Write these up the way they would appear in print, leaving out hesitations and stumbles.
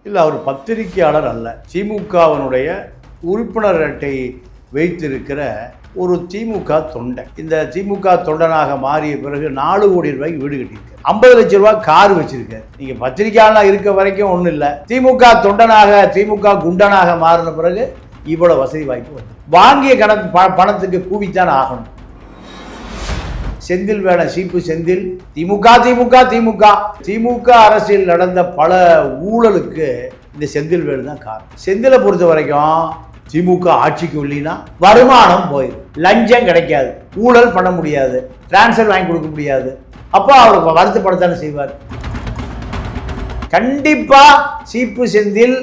இல்லை, அவர் பத்திரிகையாளர் அல்ல. திமுகவினுடைய உறுப்பினர் அட்டை வைத்திருக்கிற ஒரு திமுக தொண்டை. இந்த திமுக தொண்டனாக மாறிய பிறகு 4 கோடி ரூபாய்க்கு வீடு கட்டியிருக்காரு. 50 லட்சம் ரூபாய் கார் வச்சிருக்காரு. நீங்க பத்திரிகையாளர் இருக்க வரைக்கும் ஒன்றும் இல்லை. திமுக தொண்டனாக, திமுக குண்டனாக மாறின பிறகு இவ்வளவு வசதி வாய்ப்பு வருது. வாங்கிய பணத்துக்கு கூவித்தான் ஆகணும். செந்தில் வேட சீப்பு செந்தில் திமுக திமுக திமுக திமுக அரசியல் நடந்த பல ஊழலுக்கு இந்த செந்தில் வேடு தான் காரணம். செந்திலை பொறுத்த வரைக்கும் திமுக ஆட்சிக்கு இல்லைன்னா வருமானம் போயிடும், லஞ்சம் கிடைக்காது, ஊழல் பண்ண முடியாது, டிரான்ஸ்ஃபர் வாங்கி கொடுக்க முடியாது. அப்போ அவருக்கு வருத்தப்படத்தானே செய்வார். கண்டிப்பா சீப்பு செந்தில்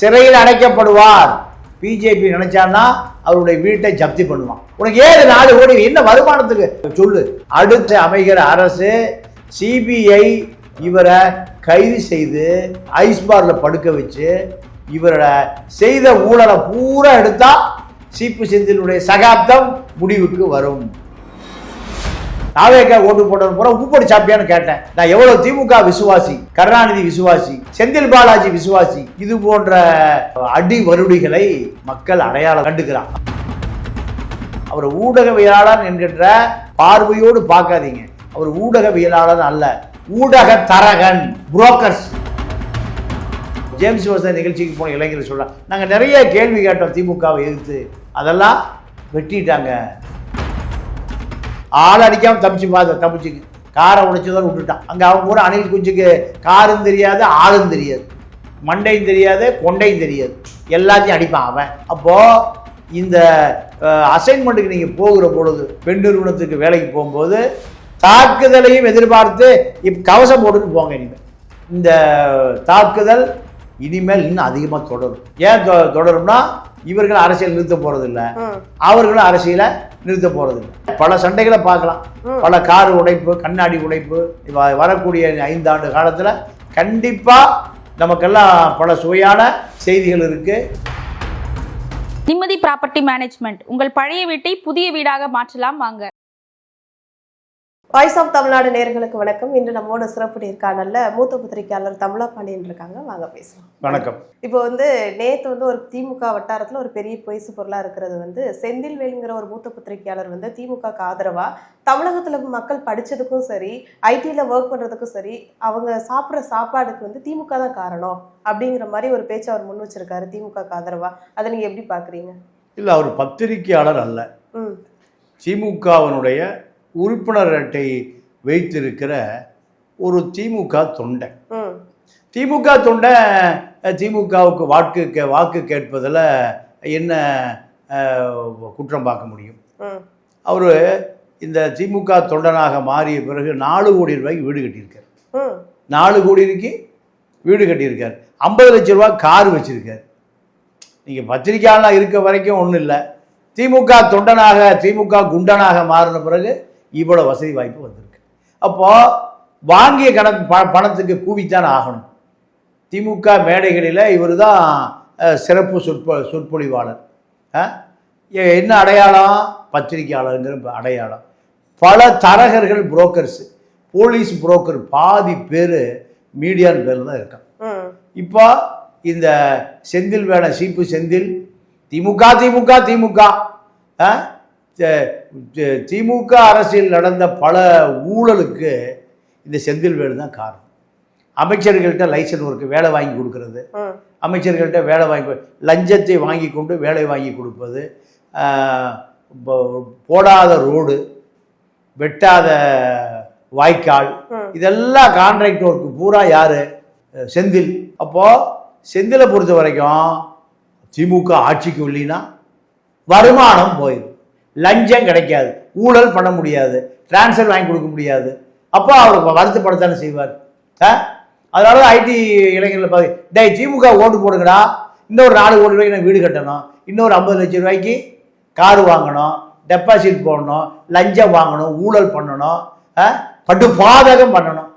சிறையில் அடைக்கப்படுவார். பிஜேபி நினைச்சான்னா அவருடைய வீட்டை ஜப்தி பண்ணுவான். உனக்கு ஏது 4 கோடி என்ன வருமானத்துக்கு சொல்லு. அடுத்து அமைகிற அரசு சிபிஐ இவரை கைது செய்து ஐஸ்பார்ல படுக்க வச்சு இவரோட செய்த ஊழலை பூரா எடுத்தா சீப்பு செந்திலுடைய சகாப்தம் முடிவுக்கு வரும். நாவேக்கா ஓட்டு போட்டது பூரா உப்புப்படி சாப்பியான்னு கேட்டேன். நான் எவ்வளவு திமுக விசுவாசி, கருணாநிதி விசுவாசி, செந்தில் பாலாஜி விசுவாசி. இது போன்ற அடி வருடிகளை மக்கள் அடையாளம் கண்டுக்கிறான். அவர் ஊடகவியலாளர் என்கின்ற பார்வையோடு பார்க்காதீங்க. அவர் ஊடகவியலாளர் அல்ல, ஊடக தரகன், புரோக்கர்ஸ். ஜேம்ஸ் வசன் நிகழ்ச்சிக்கு போன இளைஞர் சொல்றாங்க, நாங்கள் நிறைய கேள்வி கேட்டோம் திமுகவை எதிர்த்து, அதெல்லாம் வெட்டிட்டாங்க. ஆள் அடிக்காமல் தப்பிச்சுக்கு காரை உடைச்சதோடு விட்டுட்டான். அங்கே அவங்க கூட அணில் குஞ்சுக்கு காரும் தெரியாது, ஆளும் தெரியாது, மண்டையும் தெரியாது, கொண்டையும் தெரியாது, எல்லாத்தையும் அடிப்பான் அவன். அப்போது இந்த அசைன்மெண்ட்டுக்கு நீங்கள் போகிற பொழுது, பெண் நிறுவனத்துக்கு வேலைக்கு போகும்போது தாக்குதலையும் எதிர்பார்த்து கவசம் போட்டுன்னு போங்க. இனிமேல் இந்த தாக்குதல் இனிமேல் இன்னும் அதிகமாக தொடரும். ஏன் தொடரும்னா, இவர்கள் அரசியல் நிறுத்த போறதில்லை, அவர்களும் அரசியலை நிறுத்த போறதில்லை. பல சண்டைகளை பார்க்கலாம், பல கார் உடைப்பு, கண்ணாடி உடைப்பு. வரக்கூடிய 5 ஆண்டு காலத்தில் கண்டிப்பா நமக்கெல்லாம் பல சுவையான செய்திகள் இருக்கு. நிம்மதி ப்ராப்பர்ட்டி மேனேஜ்மெண்ட், உங்கள் பழைய வீட்டை புதிய வீடாக மாற்றலாம் வாங்க. வாய்ஸ் ஆஃப் தமிழ்நாடு நேயர்களுக்கு வணக்கம். இன்று நம்மோட சிறப்பு நேர்காணல்ல மூத்த பத்திரிகையாளர் தமிழா பாண்டியன் இருக்காங்க. வாங்க பேசலாம். வணக்கம். இப்போ நேற்று ஒரு திமுக வட்டாரத்தில் ஒரு பெரிய பேசு பொருளாக இருக்கிறது செந்தில்வேலுங்கிற ஒரு மூத்த பத்திரிகையாளர் திமுகக்கு ஆதரவா தமிழகத்தில் மக்கள் படித்ததுக்கும் சரி, ஐடியில் ஒர்க் பண்ணுறதுக்கும் சரி, அவங்க சாப்பிட்ற சாப்பாடுக்கு திமுக தான் காரணம் அப்படிங்கிற மாதிரி ஒரு பேச்சு அவர் முன் வச்சிருக்காரு திமுகக்கு ஆதரவா. அதை நீங்கள் எப்படி பார்க்குறீங்க? இல்லை, அவர் பத்திரிகையாளர் அல்ல. திமுகவினுடைய உறுப்பினர் அட்டை வைத்திருக்கிற ஒரு திமுக தொண்டை. திமுக தொண்டை திமுகவுக்கு வாக்கு கேட்பதில் என்ன குற்றம் பார்க்க முடியும்? அவர் இந்த திமுக தொண்டனாக மாறிய பிறகு 4 கோடி ரூபாய்க்கு வீடு கட்டியிருக்கார். 4 கோடிக்கு வீடு கட்டியிருக்கார். 50 லட்சம் ரூபாய் கார் வச்சிருக்கார். நீங்கள் பத்திரிகையாளர் இருக்க வரைக்கும் ஒன்றும் இல்லை. திமுக தொண்டனாக, திமுக குண்டனாக மாறின பிறகு இவ்வளவு வசதி வாய்ப்பு வந்திருக்கு. அப்போ வாங்கிய பணத்துக்கு கூவித்தான் ஆகணும். திமுக மேடைகளில் இவர் தான் சிறப்பு சொற்பொழிவாளர். என்ன அடையாளம்? பத்திரிகையாளருங்கிற அடையாளம். பல தரகர்கள், புரோக்கர்ஸ், போலீஸ் புரோக்கர் பாதி பேர் மீடியான்னு பேரில் தான் இருக்கான். இப்போ இந்த செந்தில் வேட சீப்பு செந்தில் திமுக திமுக திமுக திமுக அரசியல் நடந்த பல ஊழலுக்கு இந்த செந்தில் வேடு தான் காரணம். அமைச்சர்கள்ட்ட லைசன்ஸ் ஒர்க்கு வேலை வாங்கி கொடுக்கறது, அமைச்சர்கள்ட்ட வேலை வாங்கி லஞ்சத்தை வாங்கி கொண்டு வேலை வாங்கி கொடுப்பது, போடாத ரோடு, வெட்டாத வாய்க்கால், இதெல்லாம் கான்ட்ராக்ட் ஒர்க்கு பூரா யாரு? செந்தில். அப்போ செந்திலை பொறுத்த வரைக்கும் திமுக ஆட்சிக்கு இல்லைன்னா வருமானம் போயிடும், லஞ்சம் கிடைக்காது, ஊழல் பண்ண முடியாது, டிரான்ஸ்ஃபர் வாங்கி கொடுக்க முடியாது. அப்போ அவருக்கு வருத்தப்படத்தானே செய்வார். அதனால தான் ஐடி இளைஞர்களை பார்த்து, திமுக ஓட்டு போடுங்கடா, இன்னொரு 4 கோடி ரூபாய்க்கு நான் வீடு கட்டணும், இன்னொரு 50 லட்சம் ரூபாய்க்கு காரு வாங்கணும், டெபாசிட் போடணும், லஞ்சம் வாங்கணும், ஊழல் பண்ணணும், பட்டு பாதகம் பண்ணணும்.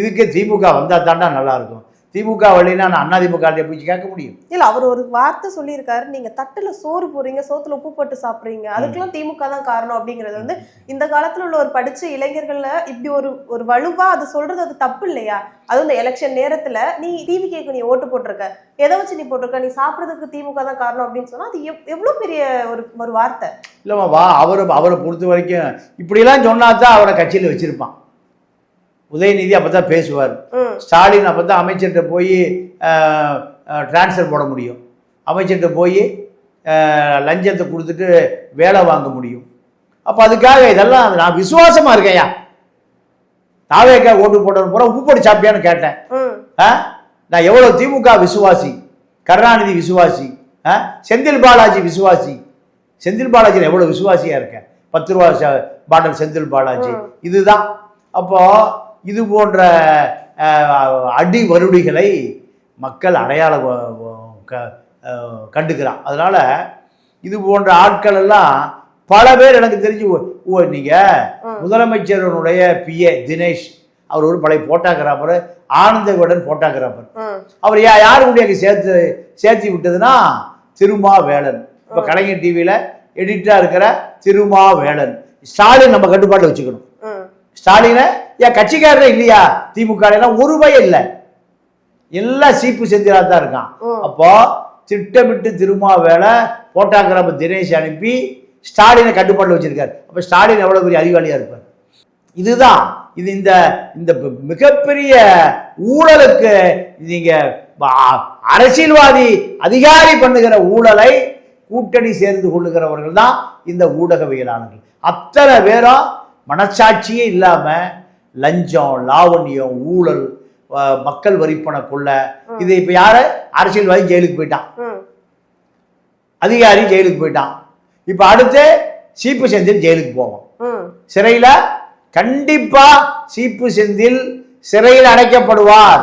இதுக்கு திமுக வந்தால் தாண்டா நல்லா இருக்கும். திமுக வழினா நான் அதிமுக போய் கேட்க முடியும்? இல்ல அவர் ஒரு வார்த்தை சொல்லியிருக்காரு, நீங்க தட்டுல சோறு போடுறீங்க, சோத்துல உப்பு போட்டு சாப்பிடுறீங்க, அதுக்கெல்லாம் திமுக தான் காரணம் அப்படிங்கிறது வந்து இந்த காலத்துல உள்ள ஒரு படிச்ச இளைஞர்கள்ல இப்படி ஒரு வலுவா அது சொல்றது அது தப்பு இல்லையா? அது இந்த எலெக்ஷன் நேரத்துல நீ டிவிகேக்கு நீ ஓட்டு போட்டிருக்க, எதை வச்சு நீ போட்டிருக்க, நீ சாப்பிட்றதுக்கு திமுக தான் காரணம் அப்படின்னு சொன்னா அது எவ்வளவு பெரிய ஒரு வார்த்தை இல்லைம்மா. அவரை பொறுத்த வரைக்கும் இப்படிலாம் சொன்னா தான் அவரை கட்சியில் வச்சிருப்பான். உதயநிதி அப்போ தான் பேசுவார், ஸ்டாலின் அப்போ தான் அமைச்சர்கிட்ட போய் டிரான்ஸ்ஃபர் போட முடியும், அமைச்சர்கிட்ட போய் லஞ்சத்தை கொடுத்துட்டு வேலை வாங்க முடியும். அப்போ அதுக்காக இதெல்லாம் நான் விசுவாசமாக இருக்கேன்யா. தாவேக்கா ஓட்டு போட்டது பூரா உப்பு போட்டு சாப்பிட்டியான்னு கேட்டேன். நான் எவ்வளோ திமுக விசுவாசி, கருணாநிதி விசுவாசி, செந்தில் பாலாஜி விசுவாசி. செந்தில் பாலாஜி எவ்வளோ விசுவாசியாக இருக்கேன். 10 ரூபா பாட்டில் செந்தில் பாலாஜி. இதுதான். அப்போ இது போன்ற அடி வருடிகளை மக்கள் அடையாளம் கண்டுக்கிறான். அதனால இது போன்ற ஆட்கள் எல்லாம் பல பேர் எனக்கு தெரிஞ்சு, நீங்கள் முதலமைச்சருடைய PA தினேஷ் அவர் ஒரு பழைய போட்டோகிராஃபர், ஆனந்த விகடன் போட்டோகிராஃபர். அவர் யாருடைய சேர்த்து விட்டதுன்னா திருமாவேலன். இப்போ கலைஞர் டிவியில் எடிட்டராக இருக்கிற திருமாவேலன். ஸ்டாலின் நம்ம கட்டுப்பாட்டில் வச்சுக்கணும். ஸ்டாலினை ஏன் கட்சிக்காரரே இல்லையா திமுக? ஒரு பயம் இல்லை, எல்லாம் சீப்பு செந்திலா தான் இருக்கான். அப்போ திட்டமிட்டு திருமாவேலை போட்டோகிராஃபர் தினேஷ் அனுப்பி ஸ்டாலினை கட்டுப்பாட்டில் வச்சிருக்காரு. அப்போ ஸ்டாலின் எவ்வளோ பெரிய அறிவாளியாக இருப்பார். இதுதான் இது இந்த இந்த மிகப்பெரிய ஊழலுக்கு நீங்கள் அரசியல்வாதி அதிகாரி பண்ணுகிற ஊழலை கூட்டணி சேர்ந்து கொள்ளுகிறவர்கள் தான் இந்த ஊடகவியலாளர்கள். அத்தனை பேரும் மனசாட்சியே இல்லாமல் லஞ்சம், லாவண்யம், ஊழல், மக்கள் வரிப்பண கொள்ள, இது இப்போ யாரு அரசியல்வாதி ஜெயிலுக்கு போயிட்டான், அதிகாரி ஜெயிலுக்கு போயிட்டான். இப்போ அடுத்து சீப்பு செந்தில் ஜெயிலுக்கு போவோம். சிறையில் கண்டிப்பா சீப்பு செந்தில் சிறையில் அடைக்கப்படுவார்.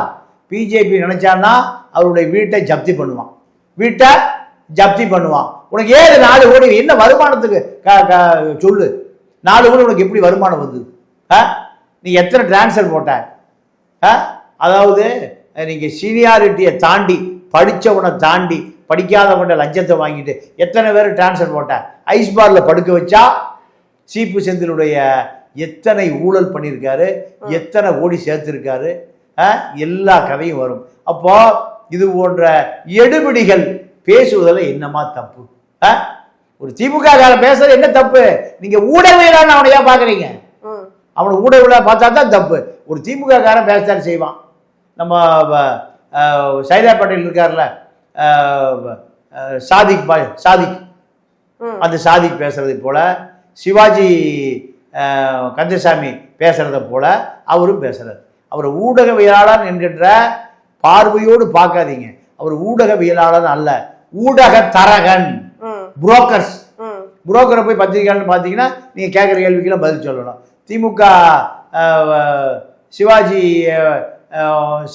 பிஜேபி நினைச்சான்னா அவருடைய வீட்டை ஜப்தி பண்ணுவான். உனக்கு ஏது 4 கோடி என்ன வருமானத்துக்கு சொல்லு. 4 கோடி உனக்கு எப்படி வருமானம் வந்து? நீ எத்தனை டிரான்ஸ்ஃபர் போட்ட? அதாவது நீங்க சீனியாரிட்டியை தாண்டி, படித்தவனை தாண்டி, படிக்காதவன்ட லஞ்சத்தை வாங்கிட்டு எத்தனை பேர் டிரான்ஸ்ஃபர் போட்ட? ஐஸ் பார்ல படுக்க வச்சா சீப்பு செந்திலுடைய எத்தனை ஊழல் பண்ணியிருக்காரு, எத்தனை கோடி சேர்த்திருக்காரு, எல்லா கதையும் வரும். அப்போ இது போன்ற எடுபிடிகள் பேசுவதில் என்னமா தப்பு? ஒரு திமுக காரன் பேசுறது என்ன தப்பு? நீங்க ஊடகவியலான அவனையா பாக்குறீங்க? அவனை ஊடகவியலா பார்த்தா தான் தப்பு. ஒரு திமுக காரன் பேசத்தான் செய்வான். நம்ம சைதா பட்டேல் இருக்கார்ல, சாதிக் அந்த சாதிக் பேசுறது போல, சிவாஜி கந்தசாமி பேசுறத போல அவரும் பேசுறாரு. அவர் ஊடகவியலாளர் என்கின்ற பார்வையோடு பார்க்காதீங்க. அவர் ஊடகவியலாளர் அல்ல, ஊடக தரகன், புரோக்கரை போய் பத்திரிகையாளர் பார்த்தீங்கன்னா நீங்க கேட்குற கேள்விக்கெல்லாம் பதில் சொல்லணும். திமுக சிவாஜி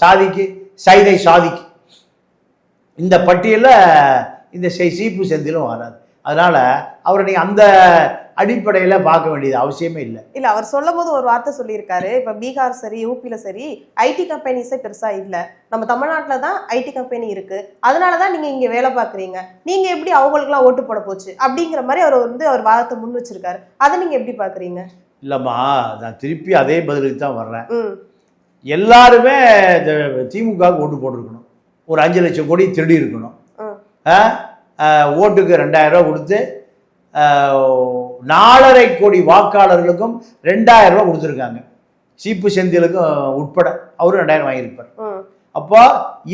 சாதிக் இந்த பட்டியலில் இந்த சீப்பு செந்திலும் வராது. அதனால அவரை நீங்க அந்த அடிப்படையில பார்க்க வேண்டியது அவசியமே இல்லை. இல்ல, அவர் சொல்லும் போது ஒரு வார்த்தை சொல்லியிருக்காரு. இப்ப பீகார் சரி, யூபியில சரி, ஐடி கம்பெனிஸே பெருசா இல்ல, நம்ம தமிழ்நாட்டில் தான் ஐடி கம்பெனி இருக்கு, அதனாலதான் நீங்க இங்க வேலை பார்க்குறீங்க, நீங்க எப்படி அவங்களுக்குலாம் ஓட்டு போட போச்சு அப்படிங்கிற மாதிரி அவர் வாதத்தை முன் வச்சிருக்காரு. அதை நீங்க எப்படி பாக்குறீங்க? இல்லம்மா, நான் திருப்பி அதே பதிலுக்கு தான் வர்றேன். எல்லாருமே திமுகவுக்கு ஓட்டு போட்டிருக்கணும். ஒரு 5 லட்சம் கோடி திருடி இருக்கணும். ஓட்டுக்கு 2000 ரூபா கொடுத்து 4.5 கோடி வாக்காளர்களுக்கும் 2000 ரூபா கொடுத்துருக்காங்க. சீப்பு செந்திலுக்கும் உட்பட அவரும் 2000 வாங்கியிருப்பார். அப்போ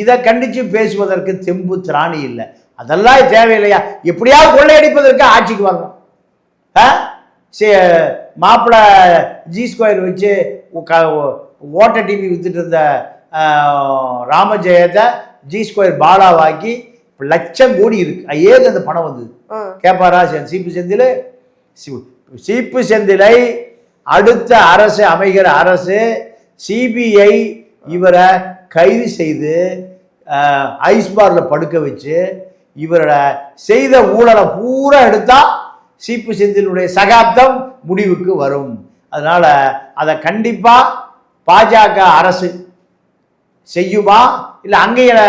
இதை கண்டித்து பேசுவதற்கு தெம்பு திராணி இல்லை. அதெல்லாம் தேவையில்லையா? எப்படியாவது கொள்ளையடிப்பதற்கு ஆட்சிக்கு வரணும். மாப்பிள்ளை G2 வச்சு ஓட்ட டிவி வித்துட்டு இருந்த ராமஜெயத்தை G2 பாலாவாக்கி லட்சம் கோடி இருக்கு. ஏது அந்த பணம் வந்து கேட்பாரா சீப்பு செந்தில்? சீப்பு செந்திலை அடுத்த அரசு அமைகிற அரசு CBI இவரை கைது செய்து ஐஸ்பார்ல படுக்க வச்சு இவரோட செய்த ஊழலை பூரா எடுத்தா சீப்பு செந்திலுடைய சகாப்தம் முடிவுக்கு வரும். அதனால அதை கண்டிப்பா பாஜக அரசு செய்யுமா இல்லை அங்கேயே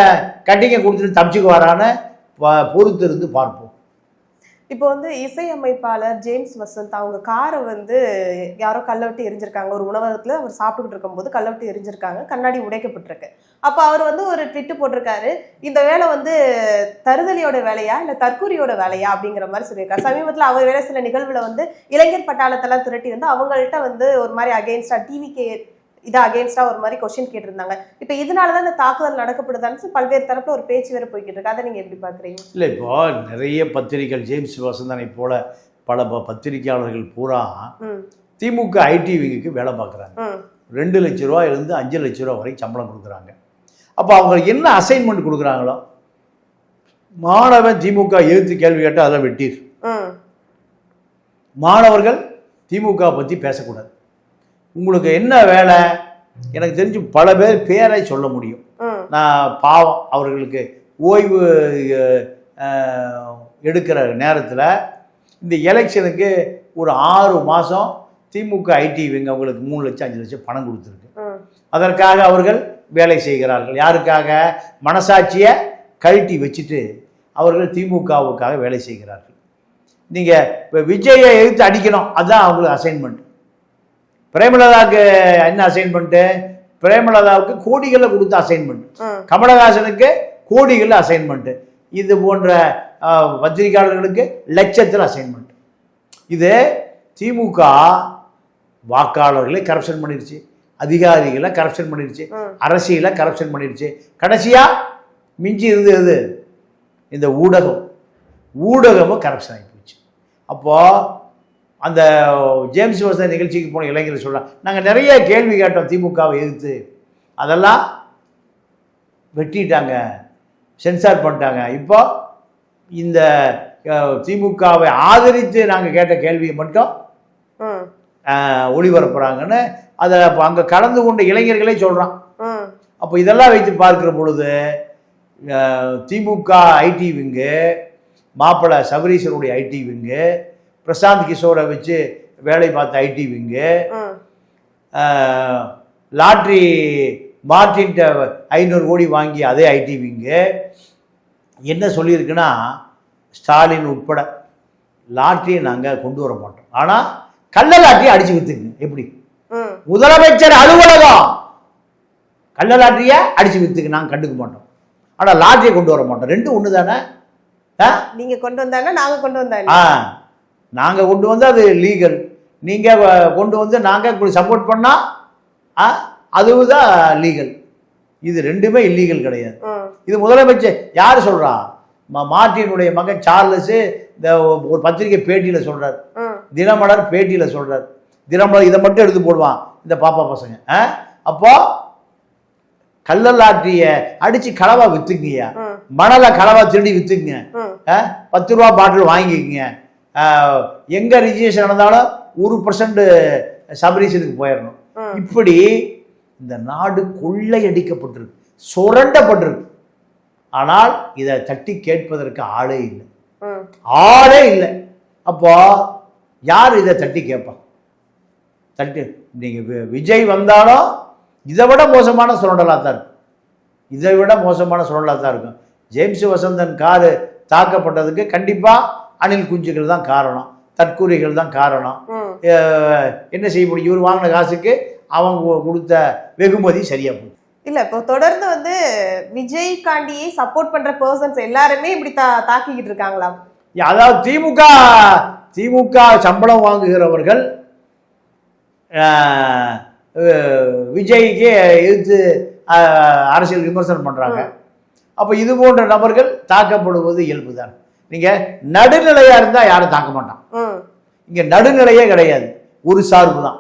கட்டிங்க கொடுத்துட்டு தப்பிச்சுக்குவாரான்னு பொறுத்து இருந்து பார்ப்போம். இப்போ வந்து இசையமைப்பாளர் ஜேம்ஸ் வசந்த் அவங்க காரை வந்து யாரோ கல்லை விட்டு எரிஞ்சிருக்காங்க. ஒரு உணவகத்தில் அவர் சாப்பிட்டுக்கிட்டு இருக்கும்போது கல்லை விட்டு எரிஞ்சிருக்காங்க, கண்ணாடி உடைக்கப்பட்டிருக்கு. அப்போ அவர் வந்து ஒரு ட்விட்டு போட்டிருக்காரு, இந்த வேலை வந்து தருதலியோட வேலையா இல்லை தற்கூரியோட வேலையா அப்படிங்கிற மாதிரி சொல்லியிருக்காரு. சமீபத்தில் அவர் வேலை சில நிகழ்வுல வந்து இளைஞர் பட்டாளத்தெல்லாம் திரட்டி வந்து அவங்கள்ட்ட வந்து ஒரு மாதிரி அகெயின்ஸ்டா டிவிக்கு இதை அகெயின்ஸ்டா ஒரு மாதிரி கொஸ்டின் கேட்டிருந்தாங்க. இப்போ இதனாலதான் இந்த தாக்குதல் நடக்கப்படுதான்னு பல்வேறு தரப்புல ஒரு பேச்சு வேற போய்கிட்டு இருக்கு. அதை நீங்க எப்படி பாக்குறீங்க? இல்லை, இப்போ நிறைய பத்திரிகைகள் ஜேம்ஸ் வசந்தனை போல பல பத்திரிகையாளர்கள் பூரா திமுக ஐடி விங்குக்கு வேலை பார்க்குறாங்க. 2 லட்ச ரூபாயிலிருந்து 5 லட்ச ரூபா வரை சம்பளம் கொடுக்குறாங்க. அப்போ அவங்க என்ன அசைன்மெண்ட் கொடுக்குறாங்களோ, மாணவன் திமுக எதிர்த்து கேள்வி கேட்டால் அதெல்லாம் வெட்டிர். மாணவர்கள் திமுக பற்றி பேசக்கூடாது. உங்களுக்கு என்ன வேலை? எனக்கு தெரிஞ்சு பல பேர் பேரை சொல்ல முடியும். நான் பாவம் அவர்களுக்கு ஓய்வு எடுக்கிற நேரத்தில் இந்த எலெக்ஷனுக்கு ஒரு 6 மாதம் திமுக ஐடி விங்க அவங்களுக்கு 3 லட்சம் 5 லட்சம் பணம் கொடுத்துருக்கு. அதற்காக அவர்கள் வேலை செய்கிறார்கள். யாருக்காக? மனசாட்சியை கழட்டி வச்சுட்டு அவர்கள் திமுகவுக்காக வேலை செய்கிறார்கள். நீங்கள் இப்போ விஜயை எதிர்த்து அடிக்கணும், அதுதான் அவங்களுக்கு அசைன்மெண்ட். பிரேமலதாவுக்கு என்ன அசைன்மெண்ட்டு? பிரேமலதாவுக்கு கோடிகளில் கொடுத்த அசைன்மெண்ட், கமலஹாசனுக்கு கோடிகளில் அசைன்மெண்ட்டு, இது போன்ற பத்திரிகையாளர்களுக்கு லட்சத்தில் அசைன்மெண்ட். இது திமுக வாக்காளர்களை கரப்ஷன் பண்ணிருச்சு, அதிகாரிகளை கரப்ஷன் பண்ணிருச்சு, அரசியலை கரப்ஷன் பண்ணிருச்சு. கடைசியாக மிஞ்சி இருந்தது இந்த ஊடகமும் கரப்ஷன் ஆகி போச்சு. அப்போது அந்த ஜேம்ஸ் வசந்த் நிகழ்ச்சிக்கு போன இளைஞர்கள் சொல்கிறாங்க, நாங்கள் நிறைய கேள்வி கேட்டோம் திமுகவை எதிர்த்து, அதெல்லாம் வெட்டிட்டாங்க, சென்சார் பண்ணிட்டாங்க. இப்போ இந்த திமுகவை ஆதரித்து நாங்கள் கேட்ட கேள்வியை மட்டும் ஒளிபரப்புறாங்கன்னு அதை அங்கே கலந்து கொண்ட இளைஞர்களே சொல்கிறான். அப்போ இதெல்லாம் வைத்து பார்க்குற பொழுது திமுக ஐடி விங்கு, மாப்பிள்ளை சபரீஷனுடைய ஐடி விங்கு, பிரசாந்த் கிஷோரை வச்சு வேலை பார்த்த ஐடி விங்கு, லாட்ரி மார்டின்ட்ட 500 கோடி வாங்கி அதே ஐடி விங்கு என்ன சொல்லியிருக்குன்னா, ஸ்டாலின் உட்பட லாட்ரியை நாங்கள் கொண்டு வர மாட்டோம், ஆனால் கள்ள லாட்டரியை அடிச்சு வித்துங்க. எப்படி? முதலமைச்சர் அலுவலகம் கள்ள லாட்டரியை அடிச்சு வித்துக்கு நாங்கள் கண்டுக்க மாட்டோம், ஆனால் லாட்டரியை கொண்டு வர மாட்டோம். ரெண்டும் ஒன்று தானே? நீங்க கொண்டு வந்தாங்க, நாங்க கொண்டு வந்தாங்க. நாங்கள் கொண்டு வந்து அது லீகல், நீங்கள் கொண்டு வந்து நாங்கள் சப்போர்ட் பண்ணால் அதுதான் லீகல். இது ரெண்டுமே இல்லீகல் கிடையாது. இது முதலமைச்சர் யார் சொல்கிறா? மார்ட்டினுடைய மகன் சார்லஸு இந்த ஒரு பத்திரிகை பேட்டியில் சொல்கிறார், தினமலர் பேட்டியில் சொல்கிறார். தினமலர் இதை மட்டும் எடுத்து போடுவான் இந்த பாப்பா பசங்க. அப்போ கள்ள லாட்டரியை அடித்து களவா விற்றுக்குங்கய்யா, மணலை களவா திருடி விற்றுக்குங்க, 10 ரூபா பாட்டில் வாங்கிக்கோங்க. எங்கே ரிஜிஸ்ட்ரேஷன் நடந்தாலும் 1% சபரீஷனுக்கு போயிடணும். இப்படி இந்த நாடு கொள்ளையடிக்கப்பட்டிருக்கு, சுரண்டப்பட்டிருக்கு. ஆனால் இதை தட்டி கேட்பதற்கு ஆளே இல்லை. அப்போ யார் இதை தட்டி கேட்பான்? தட்டி நீங்கள் விஜய் வந்தாலும் இதை விட மோசமான சுரண்டலாக தான் இருக்கும். ஜேம்ஸ் வசந்தன் காரு தாக்கப்பட்டதுக்கு கண்டிப்பாக அணில் குஞ்சுகள் தான் காரணம், தற்கூரிகள் தான் காரணம். என்ன செய்ய முடியும்? இவர் வாங்கின காசுக்கு அவங்க கொடுத்த வெகுமதி சரியா போகுது. இல்ல, இப்போ தொடர்ந்து வந்து விஜய் காண்டியை சப்போர்ட் பண்ற பர்சன்ஸ் எல்லாருமே இப்படி தாக்கிக்கிட்டு இருக்காங்களா? அதாவது திமுக சம்பளம் வாங்குகிறவர்கள் விஜய்க்கு எதிர்த்து அரசியல் விமர்சனம் பண்றாங்க. அப்போ இது போன்ற நபர்கள் தாக்கப்படுவது இயல்பு தான். நீங்க நடுநிலையா இருந்தா யாரும் தாக்க மாட்டான். இங்க நடுநிலையே கிடையாது, ஒரு சார்பு தான்.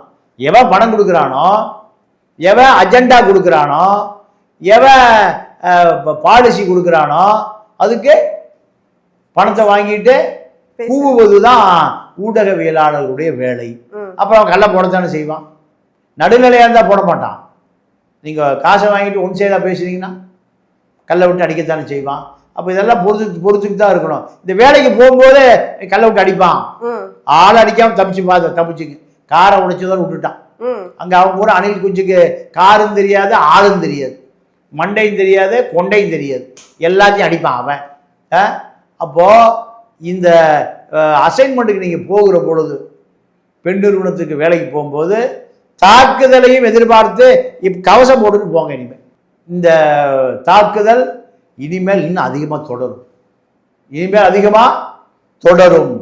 எவன் பணம் கொடுக்குறானோ, எவன் அஜெண்டா கொடுக்குறானோ, எவன் பாலிசி கொடுக்குறானோ அதுக்கு பணத்தை வாங்கிட்டு கூவுவது தான் ஊடகவியலாளர்களுடைய வேலை. அப்புறம் கள்ள போடத்தானே செய்வான். நடுநிலையாக இருந்தால் போட மாட்டான். நீங்கள் காசை வாங்கிட்டு ஒன் சைடாக பேசுனீங்கன்னா கல்லை விட்டு அடிக்கத்தானே செய்வான். அப்போ இதெல்லாம் பொறுத்துக்கு தான் இருக்கணும். இந்த வேலைக்கு போகும்போது கல்லை விட்டு அடிப்பான், ஆள் அடிக்காமல் தப்பிச்சுங்க. காரை உடைச்சதோடு விட்டுட்டான். அங்கே அவங்க கூட அணில் குஞ்சுக்கு காரும் தெரியாது, ஆளும் தெரியாது. மண்டையும் தெரியாது கொண்டையும் தெரியாது, எல்லாத்தையும் அடிப்பான் அவன். அப்போது இந்த அசைன்மெண்ட்டுக்கு நீங்கள் போகிற பொழுது பெண் நிறுவனத்துக்கு வேலைக்கு போகும்போது தாக்குதலையும் எதிர்பார்த்து கவசம் போட்டுட்டு போங்க. இனிமேல் இந்த தாக்குதல் இனிமேல் இன்னும் அதிகமாக தொடரும். இனிமேல் அதிகமாக தொடரும்.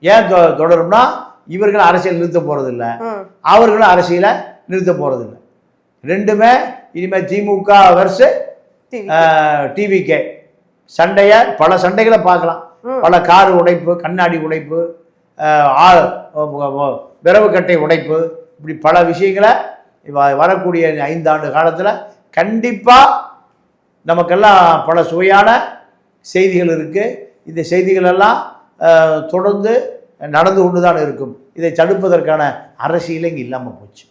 ஏன் தொடரும்னா, இவர்கள் அரசியல் நிறுத்த போகிறதில்ல, அவர்களும் அரசியலை நிறுத்த போகிறதில்ல. ரெண்டுமே இனிமேல் திமுக வர்சு டிவிகே சண்டையை, பல சண்டைகளை பார்க்கலாம். பல கார் உடைப்பு, கண்ணாடி உடைப்பு, விரவு கட்டை உடைப்பு, இப்படி பல விஷயங்களை வரக்கூடிய 5 ஆண்டு காலத்தில் கண்டிப்பாக நமக்கெல்லாம் பல சுவையான செய்திகள் இருக்குது. இந்த செய்திகளெல்லாம் தொடர்ந்து நடந்து கொண்டு தான் இருக்கும். இதை தடுப்பதற்கான அரசியலே இங்கே இல்லாமல் போச்சு.